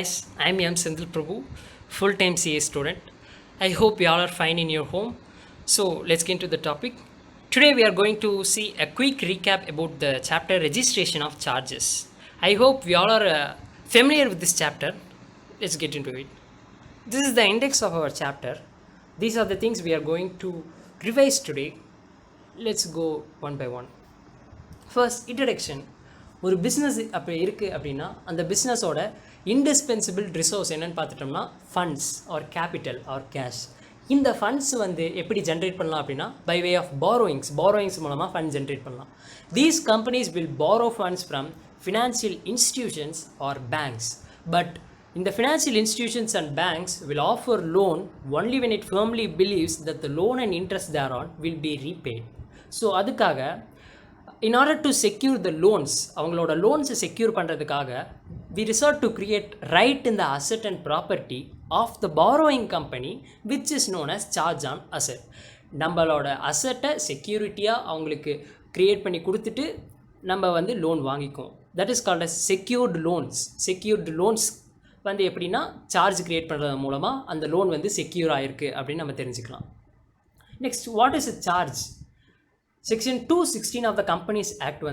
Guys, I'm M. Sendil Prabhu, full-time CA student. I hope you all are fine in your home. So let's get into the topic. Today we are going to see a quick recap about the chapter registration of charges. I hope we all are familiar with this chapter. Let's get into it. This is the index of our chapter. These are the things we are going to revise today. Let's go one by one. First introduction. ஒரு business அப்போ இருக்குது அப்படின்னா அந்த பிஸ்னஸோட indispensable resource என்னென்னு பார்த்துட்டோம்னா funds or capital or cash. இந்த funds எப்படி ஜென்ரேட் பண்ணலாம் அப்படின்னா பை வே ஆஃப் பாரோயிங்ஸ் மூலமாக ஃபண்ட் ஜென்ரேட் பண்ணலாம். These companies will borrow funds from financial institutions or banks. But இந்த financial institutions and banks will offer loan only when it firmly believes that the loan and interest thereon will be repaid. So அதுக்காக in order to secure the loans, அவங்களோட லோன்ஸை secure பண்ணுறதுக்காக we resort to create right in the asset and property of the borrowing company which is known as charge on asset. நம்மளோட அசட்டை செக்யூரிட்டியாக அவங்களுக்கு create பண்ணி கொடுத்துட்டு நம்ம loan வாங்கிக்குவோம். That is called as secured loans எப்படின்னா சார்ஜ் க்ரியேட் பண்ணுறது மூலமாக அந்த லோன் செக்யூர் ஆகிருக்கு அப்படின்னு நம்ம தெரிஞ்சுக்கலாம். Next, what is a charge? Section 216 of the Companies Act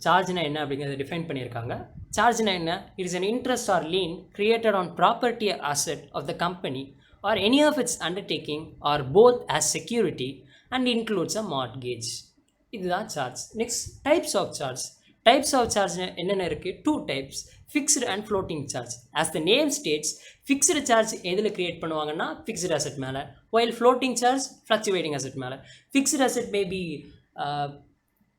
சார்ஜ்னா என்ன அப்படிங்கிறத டிஃபைன் பண்ணியிருக்காங்க. சார்ஜ்னா என்ன? It is an interest or lien created on property asset of the company or any of its undertaking or both as security and includes a mortgage. இதுதான் charge. Next, types of charge என்னென்ன இருக்குது? 2 types, fixed and floating charge. As the name states, fixed charge எதில் create பண்ணுவாங்கன்னா fixed asset மேலே, while floating charge fluctuating asset மேலே. Fixed asset maybe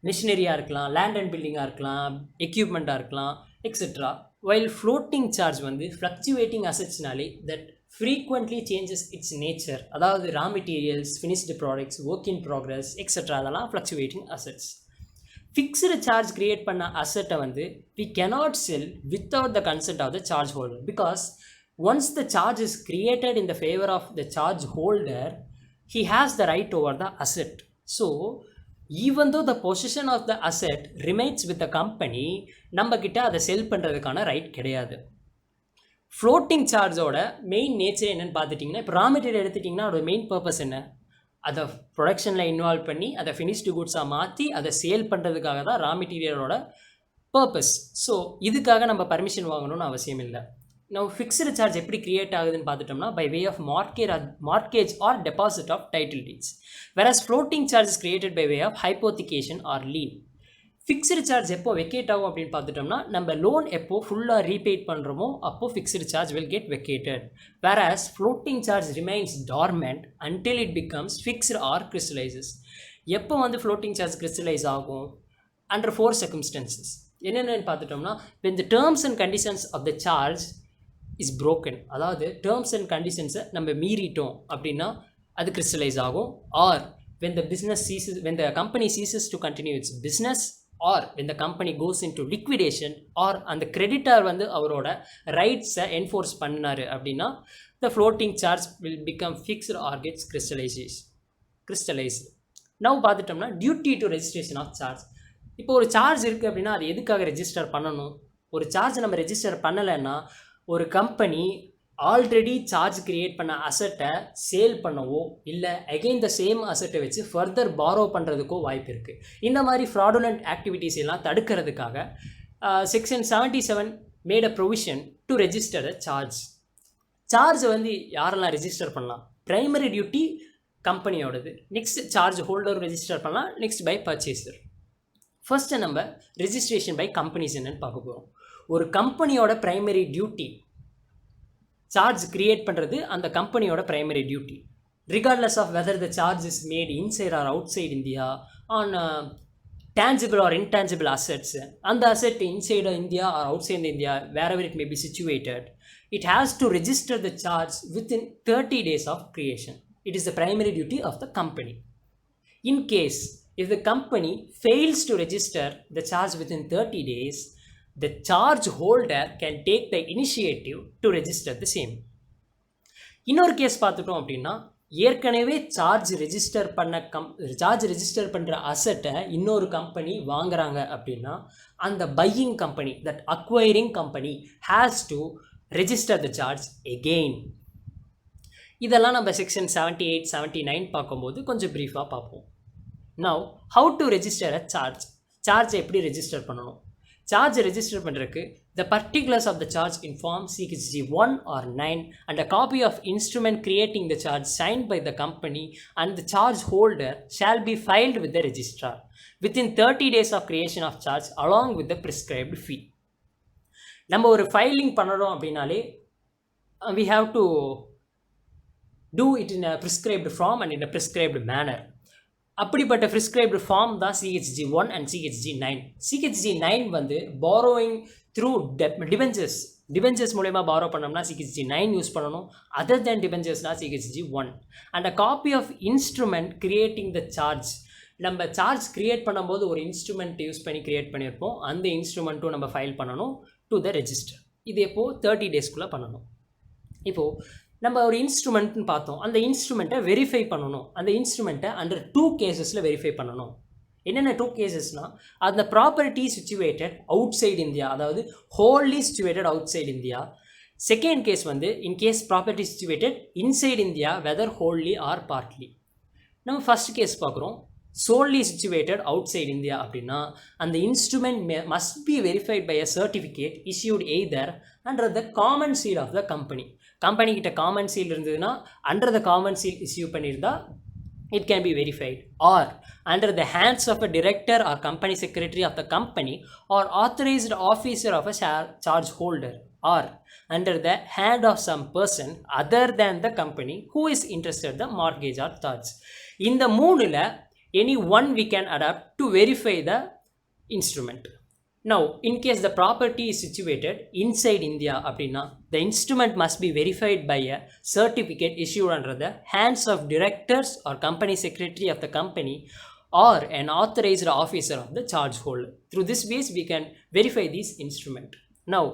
மிஷினரியாக இருக்கலாம், land and பில்டிங்காக இருக்கலாம், எக்யூப்மெண்ட்டாக இருக்கலாம், etcetera. While floating charge fluctuating அசெட்ஸ்னாலே that frequently changes its nature. அதாவது raw materials, finished products, work in progress etcetera, அதெல்லாம் fluctuating assets. Fixed charge create பண்ண அசெட்டை we cannot sell without the consent of the charge holder, because once the charge is created in the favor of the charge holder, he has the right over the asset. So even though the possession of the asset remains with the company, நம்ம கிட்ட அதை செல் பண்ணுறதுக்கான right கிடையாது. Floating சார்ஜோட main nature என்னென்னு பார்த்துட்டிங்கன்னா, இப்போ raw material எடுத்துட்டிங்கன்னா அதோட மெயின் பர்பஸ் என்ன? அதை ப்ரொடக்ஷனில் இன்வால்வ் பண்ணி அதை ஃபினிஷ்டு குட்ஸாக மாற்றி அதை சேல் பண்ணுறதுக்காக தான் ரா மெட்டீரியலோட பர்பஸ். ஸோ இதுக்காக நம்ம பர்மிஷன் வாங்கணும்னு அவசியம் இல்லை. நம்ம ஃபிக்ஸ்டு சார்ஜ் எப்படி க்ரியேட் ஆகுதுன்னு பார்த்துட்டோம்னா by way of mortgage or deposit of title deeds. Whereas floating charge is created by way of hypothecation or lien. Fixed charge எப்போ வெக்கேட் ஆகும் அப்படின்னு பார்த்துட்டோம்னா, நம்ம லோன் எப்போ ஃபுல்லாக ரீபேட் பண்ணுறோமோ அப்போது fixed charge will get vacated. Whereas floating charge remains dormant until it becomes fixed or crystallises. எப்போ ஃப்ளோட்டிங் சார்ஜ் கிறிஸ்டலைஸ் ஆகும்? Under 4 circumstances. என்னென்னு பார்த்துட்டோம்னா, when the terms and conditions of the charge is broken, அதாவது terms and கண்டிஷன்ஸை நம்ம மீறிட்டோம் அப்படின்னா அது கிறிஸ்டலைஸ் ஆகும். Or when the company ceases to continue its business, or when the company goes into liquidation, or அந்த creditor அவரோட ரைட்ஸை enforce பண்ணாரு அப்படின்னா the floating charge will become fixed or gets crystallized. Now பார்த்துட்டோம்னா duty to registration of charge. இப்போ ஒரு charge இருக்குது அப்படின்னா அது எதுக்காக ரெஜிஸ்டர் பண்ணணும்? ஒரு சார்ஜ் நம்ம ரெஜிஸ்டர் பண்ணலைன்னா ஒரு கம்பெனி ஆல்ரெடி சார்ஜ் கிரியேட் பண்ண அசட்டை சேல் பண்ணவோ இல்லை அகெயின் த சேம் அசட்டை வச்சு ஃபர்தர் பாரோ பண்ணுறதுக்கோ வாய்ப்பு இருக்குது. இந்த மாதிரி ஃப்ராடுலண்ட் ஆக்டிவிட்டீஸ் எல்லாம் தடுக்கிறதுக்காக section 77 made a provision to register a charge. சார்ஜை யாரெல்லாம் ரெஜிஸ்டர் பண்ணலாம்? ப்ரைமரி டியூட்டி கம்பெனியோடது. நெக்ஸ்ட் சார்ஜ் ஹோல்டர் ரெஜிஸ்டர் பண்ணலாம். Next by purchaser. ஃபர்ஸ்ட்டு நம்ம ரெஜிஸ்ட்ரேஷன் பை கம்பெனிஸ் என்னென்னு பார்க்க போகிறோம். ஒரு கம்பெனியோட ப்ரைமரி டியூட்டி சார்ஜ் கிரியேட் பண்ணுறது அந்த கம்பெனியோட primary duty, regardless of whether the charge is made inside or outside India on tangible or intangible assets. And the asset inside India or outside India, wherever it may be situated, it has to register the charge within 30 days of creation. It is the primary duty of the company. In case if the company fails to register the charge within 30 days, the charge holder can take the initiative to register the same. இன்னொரு case பார்த்துட்டோம் அப்படின்னா, ஏற்கனவே charge register பண்ணுற அசட்டை இன்னொரு company வாங்குறாங்க அப்படின்னா அந்த buying company, that acquiring company has to register the charge again. இதெல்லாம் நம்ம செக்ஷன் 78 79 பார்க்கும்போது கொஞ்சம் ப்ரீஃபாக பார்ப்போம். Now how to register a charge எப்படி ரெஜிஸ்டர் பண்ணணும்? சார்ஜை ரெஜிஸ்டர் பண்ணுறதுக்கு the particulars of the charge in form CHG 1 or 9 and a copy of instrument creating the charge signed by the company and the charge holder shall be filed with the registrar within 30 days of creation of charge along with the prescribed fee. நம்ம ஒரு filing பண்ணுறோம் அப்படின்னாலே we have to do it in a prescribed form and in a prescribed manner. அப்படிப்பட்ட prescribed form தான் CHG 1 and CHG 9. CHG 9 வந்து borrowing through debentures மூலமா borrow பண்ணோம்னா CHG 9 use பண்ணணும். other than debenturesனா CHG 1 and a copy of instrument creating the charge. நம்ம charge create பண்ணும்போது ஒரு instrument use பண்ணி கிரியேட் பண்ணியிருப்போம். அந்த இன்ஸ்ட்ருமெண்ட்டும் நம்ம ஃபைல் பண்ணணும் டு த ரெஜிஸ்டர். இது எப்போது 30 டேஸ்க்குள்ளே பண்ணணும். இப்போது நம்ம ஒரு இன்ஸ்ட்ருமெண்ட்னு பார்த்தோம். அந்த இன்ஸ்ட்ருமெண்ட்டை வெரிஃபை பண்ணணும். அந்த இன்ஸ்ட்ருமெண்ட்டை அண்டர் 2 கேசஸில் வெரிஃபை பண்ணணும். என்னென்ன 2 கேசஸ்னால், அந்த property situated outside India, அதாவது wholly situated outside India. Second case வந்து in case property situated inside India whether wholly or partly. நம்ம ஃபஸ்ட் கேஸ் பார்க்குறோம். solely situated outside India அப்படின்னா அந்த instrument must be verified by a certificate issued either under the common seal of the company. Company கிட்ட common seal இருந்ததுன்னா under the common seal issue பண்ணியிருந்தா it can be verified, or under the hands of a director or company secretary of the company or authorized officer of a charge holder, or under the hand of some person other than the company who is interested in the mortgage or charge. இந்த மூணுல any one we can adapt to verify the instrument. Now in case the property is situated inside India அப்படின்னா the instrument must be verified by a certificate issued under the hands of directors or company secretary of the company or an authorized officer of the charge holder. Through this ways we can verify this instrument. Now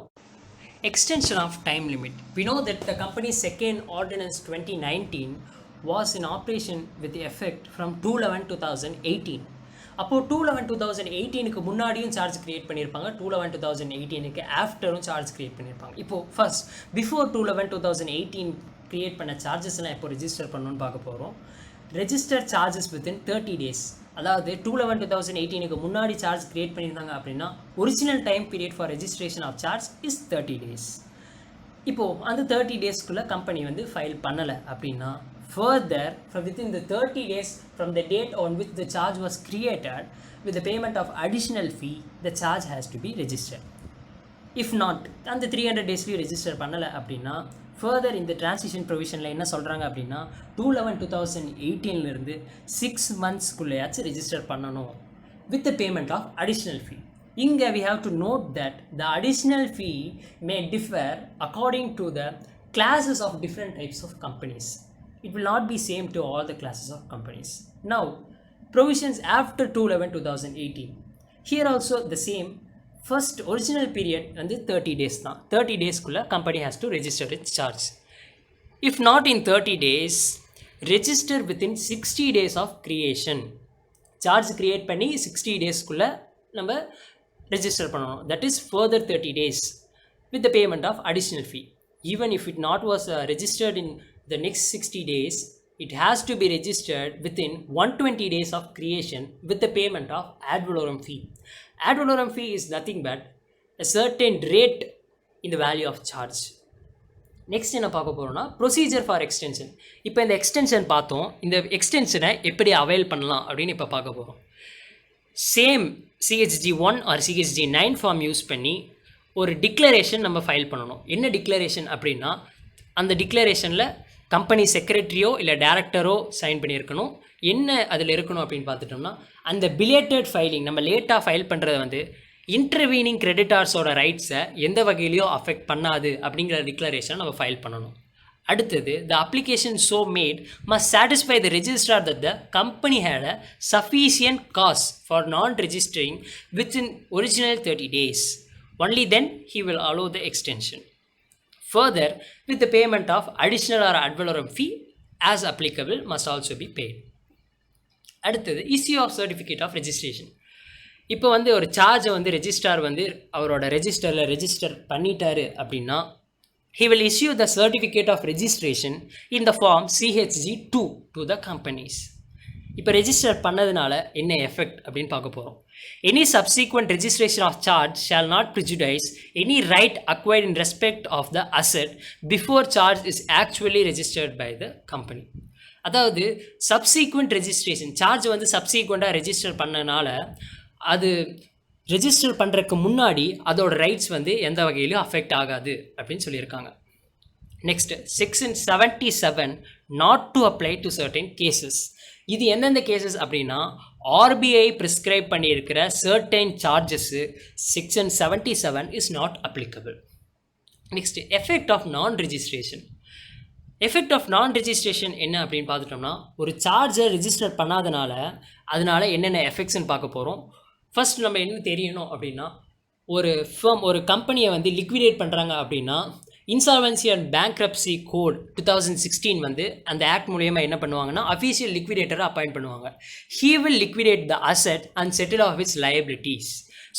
extension of time limit. We know that the company's second ordinance 2019 was in operation with effect from 2/11/2018. அப்போது 2/11/2018க்கு முன்னாடியும் charge create பண்ணியிருப்பாங்க, 2/11/2018க்கு ஆஃப்டரும் charge create பண்ணியிருப்பாங்க. இப்போது first before 2/11/2018 create பண்ண சார்ஜஸ்லாம் எப்போ register பண்ணணும்னு பார்க்க போகிறோம். Register charges within 30 days. அதாவது 2/11/2018க்கு முன்னாடி சார்ஜ் கிரியேட் பண்ணியிருந்தாங்க அப்படின்னா original time period for registration of charge is 30 days. இப்போது அந்த 30 டேஸ்க்குள்ளே கம்பெனி வந்து ஃபைல் பண்ணலை அப்படின்னா further from within the 30 days from the date on which the charge was created with the payment of additional fee, the charge has to be registered. If not, அந்த 300 டேஸ்லேயும் register பண்ணலை அப்படின்னா further இந்த transition ப்ரொவிஷனில் என்ன சொல்கிறாங்க அப்படின்னா 2/11/2018 6 monthsக்குள்ளேயாச்சும் register பண்ணணும் with the payment of additional fee. இங்கே we have to note that the additional fee may differ according to the classes of different types of companies. It will not be same to all the classes of companies. Now, provisions after 2/11/2018. Here also the same. First original period வந்து 30 days தான். 30 daysக்குள்ள company has to register its charge. If not in 30 days, register within 60 days of creation. Charge create பண்ணி 60 daysக்குள்ள நம்ம register பண்ணணும். That is further 30 days with the payment of additional fee. Even if it not was registered in the next 60 days, it has to be registered within 120 days of creation with the payment of ad valorem fee. Ad valorem fee is nothing but a certain rate in the value of charge. Next என்ன பார்க்க போகிறோம்னா procedure for extension. இப்போ இந்த extension பார்த்தோம். இந்த எக்ஸ்டென்ஷனை எப்படி avail பண்ணலாம் அப்படின்னு இப்போ பார்க்க போகிறோம். Same CHG 1 or CHG 9 form use பண்ணி ஒரு டிக்ளரேஷன் நம்ம ஃபைல் பண்ணணும். என்ன டிக்ளரேஷன் அப்படின்னா அந்த டிக்ளரேஷனில் கம்பெனி செக்ரட்டரியோ இல்லை டேரக்டரோ சைன் பண்ணியிருக்கணும். என்ன அதில் இருக்கணும் அப்படின்னு பார்த்துட்டோம்னா அந்த பிலேட்டட் ஃபைலிங் நம்ம லேட்டாக ஃபைல் பண்ணுறது வந்து இன்டர்வீனிங் கிரெடிட்டார்ஸோட ரைட்ஸை எந்த வகையிலையோ அஃபெக்ட் பண்ணாது அப்படிங்கிற டிக்ளரேஷனை நம்ம ஃபைல் பண்ணணும். அடுத்தது the application so made must satisfy the registrar that the company had a sufficient cause for non-registering within original 30 days. Only then he will allow the extension. Further, with the payment of additional or ad valorem fee as applicable must also be paid. அடுத்தது issue of certificate of registration. இப்போ வந்து ஒரு சார்ஜை வந்து registrar வந்து அவரோட ரெஜிஸ்டரில் register பண்ணிட்டாரு அப்படின்னா he will issue the certificate of registration in the form CHG2 to the companies. இப்போ ரெஜிஸ்டர் பண்ணதுனால என்ன எஃபெக்ட் அப்படின்னு பார்க்க போகிறோம். Any subsequent registration of charge shall not prejudice any right acquired in respect of the asset before charge is actually registered by the company. அதாவது subsequent registration charge வந்து சப்சீக்வெண்ட்டாக register பண்ணனால அது ரெஜிஸ்டர் பண்ணுறதுக்கு முன்னாடி அதோட ரைட்ஸ் வந்து எந்த வகையிலும் அஃபெக்ட் ஆகாது அப்படின்னு சொல்லியிருக்காங்க. Next section 77 not to apply to certain cases. இது எந்தெந்த கேசஸ் அப்படின்னா ஆர்பிஐ ப்ரிஸ்கிரைப் பண்ணியிருக்கிற certain charges section 77 is not applicable. Next effect of non registration. Effect of non registration என்ன அப்படின்னு பார்த்துட்டோம்னா ஒரு சார்ஜை ரெஜிஸ்டர் பண்ணாதனால அதனால என்னென்ன எஃபெக்ட்ஸ்ன்னு பார்க்க போகிறோம். ஃபர்ஸ்ட் நம்ம என்ன தெரியணும் அப்படின்னா ஒரு கம்பெனியை வந்து லிக்விடேட் பண்ணுறாங்க அப்படின்னா இன்சால்வன்சி அண்ட் பேங்க்ரப்சி கோட் 2016 வந்து அந்த ஆக்ட் மூலயமா என்ன பண்ணுவாங்கன்னா அஃபீஷியல் லிக்விடேட்டரை அப்பாயிண்ட் பண்ணுவாங்க. He will liquidate the asset and settle off its liabilities.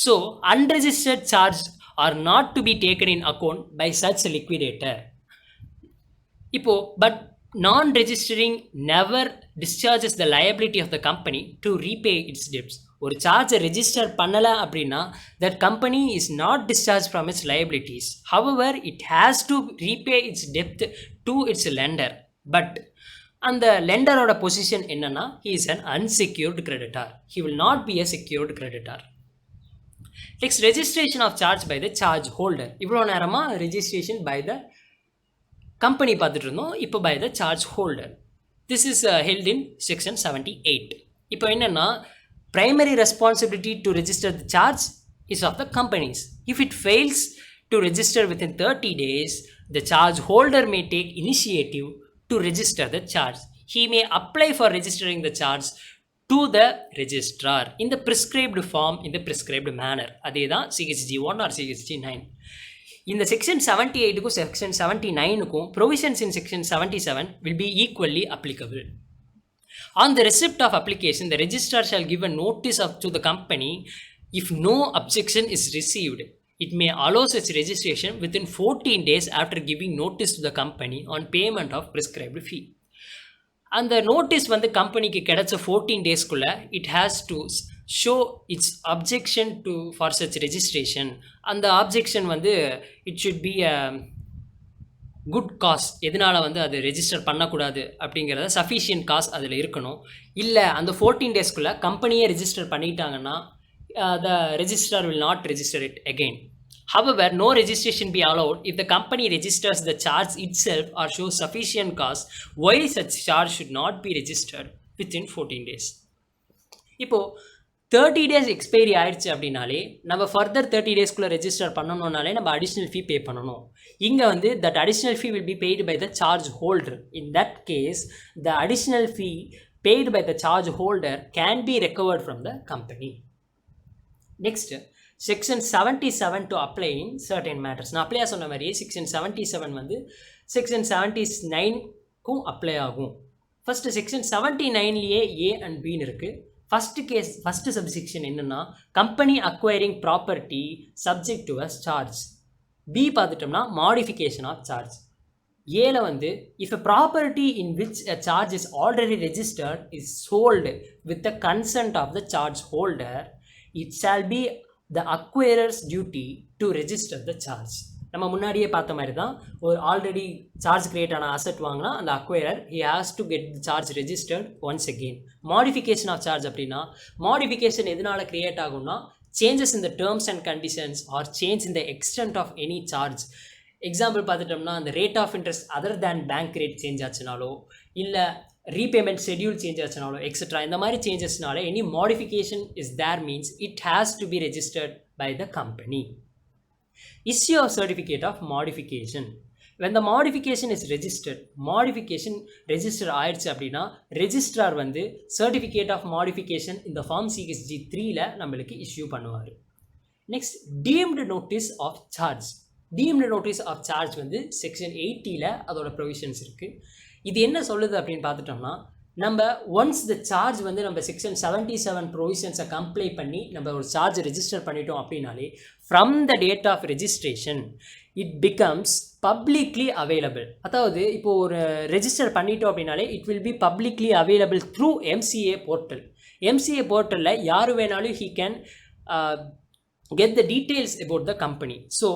So unregistered charge or not to be taken in account by such liquidator. இப்போது but non-registering never discharges the liability of the company to repay its debts. ஒரு சார்ஜை register பண்ணலை அப்படின்னா that company is not discharged from its liabilities. However, it has to repay its debt to its lender. But அந்த லெண்டரோட position என்னன்னா he is an unsecured creditor. He will not be a secured creditor. Next, registration of charge by the charge holder. இவ்வளோ நேரமாக registration by the company பார்த்துட்டு இருந்தோம். இப்போ by the charge holder. This is held in section 78. இப்போ என்னென்னா primary responsibility to register the charge is of the companies. If it fails to register within 30 days, the charge holder may take initiative to register the charge. He may apply for registering the charge to the registrar in the prescribed form in the prescribed manner. அதே தான் CHG1 or CHG9. இந்த section 78க்கும் section 79க்கும் provisions in section 77 will be equally applicable. On the receipt of application, the registrar shall give a notice to the company if no objection is received. It may allow such registration within 14 days after giving notice to the company on payment of prescribed fee. அந்த notice வந்து கம்பெனிக்கு கிடைச்ச 14 daysக்குள்ளே it has to show its objection to for such registration. அந்த objection வந்து it should be a good cause. எதனால் வந்து அது register பண்ணக்கூடாது அப்படிங்கிறத சஃபிஷியன்ட் காஸ் அதில் இருக்கணும். இல்லை அந்த 14 daysக்குள்ளே கம்பெனியே ரெஜிஸ்டர் பண்ணிட்டாங்கன்னா the registrar will not register it again. However, no registration be allowed if the company registers the charge itself or shows sufficient cause why such charge should not be registered within 14 days. இப்போது 30 days expiry ஆயிடுச்சு அப்படின்னாலே நம்ம further 30 daysக்குள்ளே register பண்ணணுன்னாலே நம்ம additional ஃபீ பே பண்ணணும். இங்கே வந்து that additional fee will be paid by the charge holder. In that case the additional fee paid by the charge holder can be recovered from the company. Next section 77 to apply in certain matters. நான் அப்ளையாக சொன்ன மாதிரியே section 77 வந்து section 79க்கும் apply ஆகும். First section 79லேயே A and பின்னு இருக்குது. ஃபஸ்ட்டு சப்செக்ஷன் என்னென்னா company acquiring property subject to a charge. B பார்த்துட்டோம்னா மாடிஃபிகேஷன் ஆஃப் சார்ஜ். ஏல வந்து if a property in which a charge is already registered is sold with the consent of the charge holder, it shall be the acquirer's duty to register the charge. நம்ம முன்னாடியே பார்த்த மாதிரி தான் ஒரு already charge create ஆன asset வாங்கினா அந்த acquirer he has to get the charge registered once again. Modification of charge அப்படின்னா மாடிஃபிகேஷன் எதனால் கிரியேட் ஆகும்னா changes in the terms and conditions R change in the extent of any charge. Example பார்த்துட்டோம்னா அந்த rate of interest other than bank rate change ஆச்சுனாலோ இல்லை repayment schedule change ஆச்சுனாலோ etcetera இந்த மாதிரி சேஞ்சஸ்னால any modification is there means it has to be registered by the company. Issue of certificate of modification. When the modification is registered, modification register ஆயிடுச்சு அப்படின்னா registrar வந்து certificate of modification இந்த form CHG3ல நம்மளுக்கு issue பண்ணுவார். Next deemed notice of charge. deemed notice of charge வந்து section 80ல அதோட provisions இருக்குது. இது என்ன சொல்லுது அப்படின்னு பார்த்துட்டோம்னா நம்ம ஒன்ஸ் த சார்ஜ் வந்து நம்ம செக்ஷன் 77 ப்ரொவிஷன்ஸை கம்ப்ளை பண்ணி நம்ம ஒரு சார்ஜ் ரெஜிஸ்டர் பண்ணிட்டோம் அப்படின்னாலே from the date of registration it becomes publicly available. அதாவது இப்போது ஒரு ரெஜிஸ்டர் பண்ணிட்டோம் அப்படின்னாலே it will be publicly available through MCA portal. MCA போர்ட்டலில் யார் வேணாலும் he can get the details about the company. So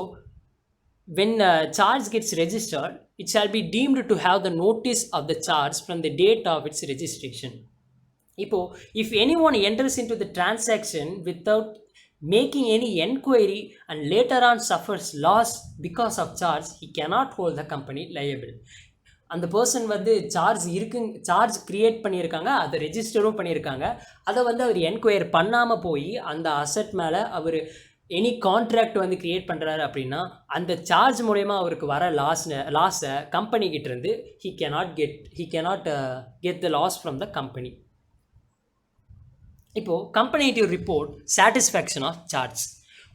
when charge gets registered, it shall be deemed to have the notice of the charge from the date of its registration. இப்போ if anyone enters into the transaction without making any enquiry and later on suffers loss because of charge, he cannot hold the company liable. அந்த person வந்து charge create பண்ணியிருக்காங்க, அதை ரெஜிஸ்டரும் பண்ணியிருக்காங்க, அதை வந்து அவர் enquire பண்ணாமல் போய் அந்த அசட் மேலே அவர் எனி கான்ட்ராக்ட் வந்து க்ரியேட் பண்ணுறாரு அப்படின்னா அந்த சார்ஜ் மூலயமா அவருக்கு வர லாஸை கம்பெனிக்கிட்டேருந்து he cannot get the loss from the company. இப்போது கம்பெனிட்டிவ் ரிப்போர்ட் சாட்டிஸ்ஃபேக்ஷன் ஆஃப் சார்ஜ்.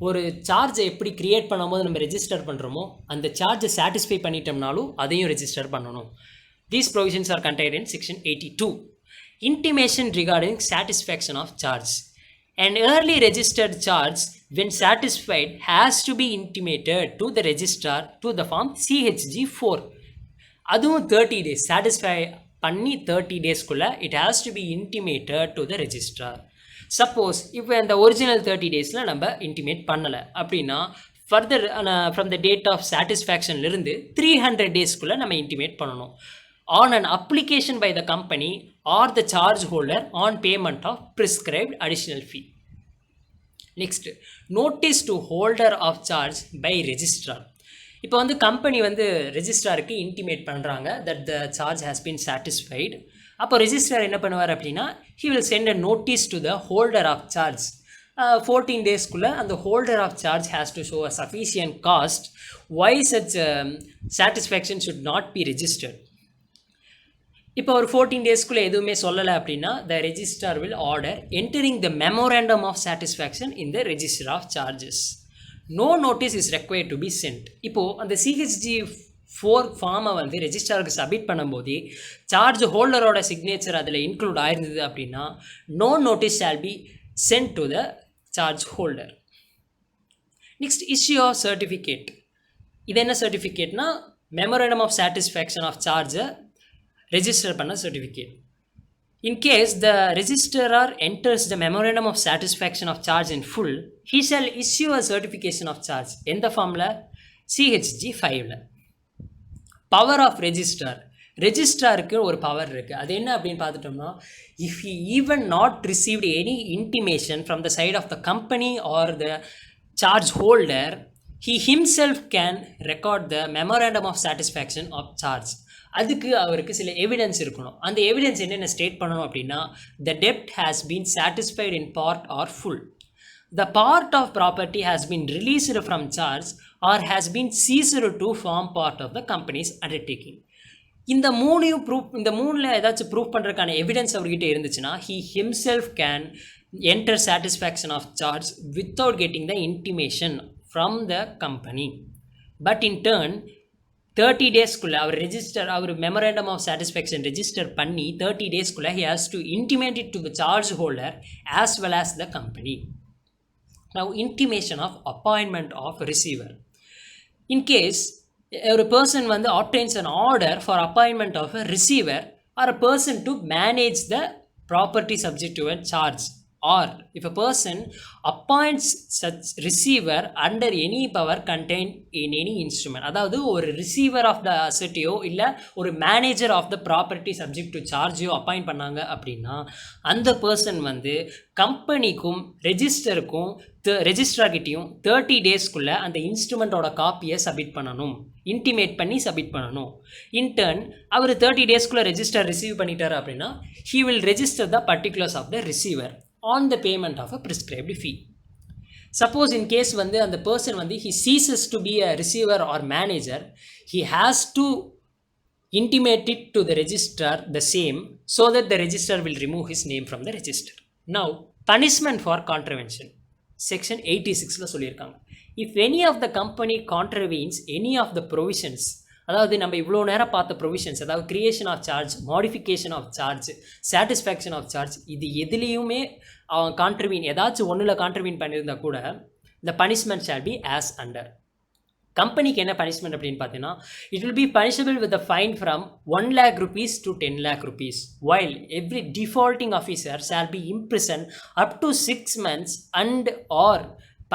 ஒரு சார்ஜை எப்படி க்ரியேட் பண்ணும்போது நம்ம ரெஜிஸ்டர் பண்ணுறோமோ அந்த சார்ஜை சாட்டிஸ்ஃபை பண்ணிட்டோம்னாலும் அதையும் ரெஜிஸ்டர் பண்ணணும். These provisions are contained in section 82. Intimation regarding satisfaction of charge. An early registered charge, when satisfied, has to be intimated to the registrar to the form CHG4. அதுவும் 30 days satisfy பண்ணி 30 daysக்குள்ளே it has to be intimated to the registrar. Suppose இப்போ இந்த original 30 daysல நம்ம intimate பண்ணலை அப்படின்னா further from the date of சாட்டிஸ்ஃபேக்ஷன்லேருந்து 300 daysக்குள்ளே நம்ம இன்டிமேட் பண்ணணும் on an application by the company or the charge holder on payment of prescribed additional fee. Next, notice to holder of charge by registrar. இப்போ வந்து கம்பெனி வந்து ரெஜிஸ்ட்ராருக்கு இன்டிமேட் பண்ணுறாங்க that the charge has been satisfied. அப்போ registrar என்ன பண்ணுவார் அப்படின்னா he will send a notice to the holder of charge. 14 daysக்குள்ளே அந்த holder of charge has to show a sufficient cost why such satisfaction should not be registered. இப்போ ஒரு 14 daysக்குள்ளே எதுவுமே சொல்லலை அப்படின்னா the registrar will order entering the memorandum of satisfaction in the register of charges. No notice is required to be sent. இப்போது அந்த CHG4 ஃபார்மை வந்து ரெஜிஸ்ட்ராருக்கு சப்மிட் பண்ணும்போது சார்ஜ் ஹோல்டரோட சிக்னேச்சர் அதில் இன்க்ளூட் ஆயிருந்தது அப்படின்னா no notice shall be sent to the charge holder. Next, issue of certificate. இது என்ன சர்டிஃபிகேட்னா மெமோரண்டம் ஆஃப் சாட்டிஸ்ஃபேக்ஷன் ஆஃப் சார்ஜை ரெஜிஸ்டர் பண்ண certificate. In case the registrar enters the memorandum of satisfaction of charge in full, he shall issue a certification of charge. எந்த ஃபார்மில்? CHG5ல. Power of registrar. ரெஜிஸ்ட்ராருக்கு ஒரு பவர் இருக்குது. அது என்ன அப்படின்னு பார்த்துட்டோம்னா if he even not received any intimation from the side of the company or the charge holder, he himself can record the memorandum of satisfaction of charge. அதுக்கு அவருக்கு சில எவிடன்ஸ் இருக்கணும். அந்த எவிடன்ஸ் என்னென்ன ஸ்டேட் பண்ணணும் அப்படின்னா the debt has been satisfied in part or full, the part of property has been released from charge or has been ceased to form part of the company's undertaking. இந்த மூணில் ஏதாச்சும் proof பண்ணுறதுக்கான evidence அவர்கிட்ட இருந்துச்சுன்னா he himself can enter satisfaction of charge without getting the intimation from the company. But in turn 30 daysக்குள்ளே அவர் memorandum of satisfaction register பண்ணி 30 daysக்குள்ளே he has to intimate it to the charge holder as well as the company. Now, intimation of appointment of receiver. In case a person வந்து obtains an order for appointment of a receiver or a person to manage the property subject to a charge, or if a person appoints such receiver under any power contained in any instrument, அதாவது ஒரு receiver of the அசெட்டையோ இல்லை ஒரு manager of the property subject to சார்ஜையோ appoint பண்ணாங்க அப்படின்னா அந்த person வந்து கம்பெனிக்கும் ரெஜிஸ்டருக்கும் ரெஜிஸ்ட்ரார்கிட்டையும் 30 daysக்குள்ளே அந்த இன்ஸ்ட்ருமெண்ட்டோட காப்பியை சப்மிட் பண்ணணும், இன்டிமேட் பண்ணி சப்மிட் பண்ணணும். இன்டர்ன் அவர் 30 daysக்குள்ளே ரெஜிஸ்டர் ரிசீவ் பண்ணிட்டார் அப்படின்னா he will register the particulars of the receiver on the payment of a prescribed fee. Suppose in case வந்து அந்த person வந்து he ceases to be a receiver or manager, he has to intimate it to the registrar the same so that the registrar will remove his name from the register. Now, punishment for contravention. Section 86ல சொல்லியிருக்காங்க. If any of the company contravenes any of the provisions அதாவது நம்ம இவ்வளோ நேரம் பார்த்த provisions, அதாவது creation of charge, modification of charge, satisfaction of charge, இது எதுலேயுமே அவன் கான்ட்ரிபியூன் ஏதாச்சும் ஒன்றில் கான்ட்ரிபியூட் பண்ணியிருந்தா கூட the punishment shall be as under. கம்பெனிக்கு என்ன பனிஷ்மெண்ட் அப்படின்னு பார்த்தீங்கன்னா, it will B punishable with a fine from 1 lakh rupees to 10 lakh rupees, while every defaulting officer shall be imprisoned up to 6 months and or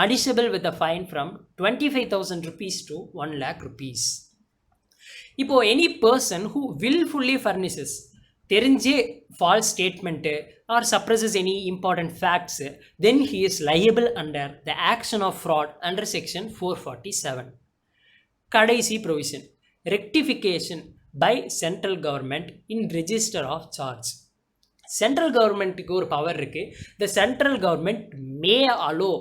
punishable with a fine from 25,000 rupees to 1 lakh rupees. இப்போ any person who willfully furnishes தெரிஞ்சே false statement or suppresses any important facts, then he is liable under the action of fraud under section 447. கடைசி provision, rectification by central government in register of charge. Central கவர்மெண்ட்டுக்கு ஒரு power இருக்குது. The central government may allow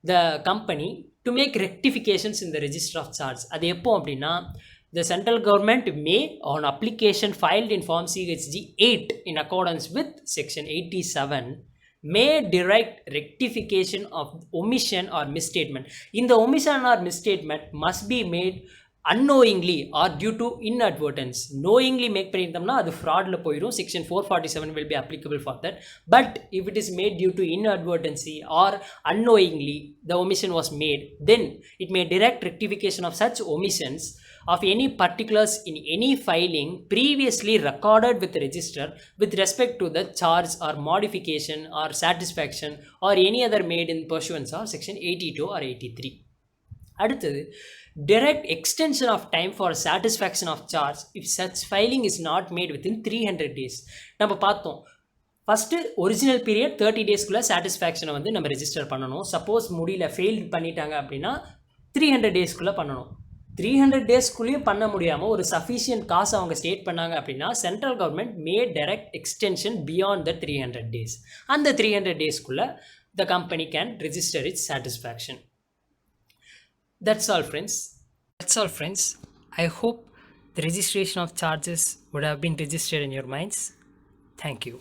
the company to make rectifications in the register of charge. அது எப்போ அப்படின்னா, the central government may, on application filed in Form CHG 8 in accordance with Section 87, may direct rectification of omission or misstatement. In the omission or misstatement must be made unknowingly or due to inadvertence. Knowingly make பண்ணியிருந்தோம்னா அது ஃப்ராடில் போயிடும். Section 447 will be applicable for that. But if it is made due to inadvertency or unknowingly the omission was made, then it may direct rectification of such omissions of any particulars in any filing previously recorded with the register with respect to the charge or modification or satisfaction or any other made in pursuance of section 82 or 83. அடுத்தது, direct extension of time for satisfaction of charge if such filing is not made within 300 days. நம்ம பார்த்தோம், first original period 30 டேஸ்க்குள்ளே சாட்டிஸ்ஃபேக்ஷனை வந்து நம்ம register பண்ணணும். Suppose முடியல, fail பண்ணிட்டாங்க அப்படின்னா 300 டேஸ்க்குள்ளே பண்ணணும். 300 டேஸ்க்குள்ளேயும் பண்ண முடியாமல் ஒரு சஃபிஷியன்ட் காசு அவங்க ஸ்டேட் பண்ணாங்க அப்படின்னா central government May direct extension beyond the 300 days. அந்த 300 டேஸ்க்குள்ளே the company can register it's satisfaction. That's all friends. I hope the registration of charges would have been registered in your minds. Thank you.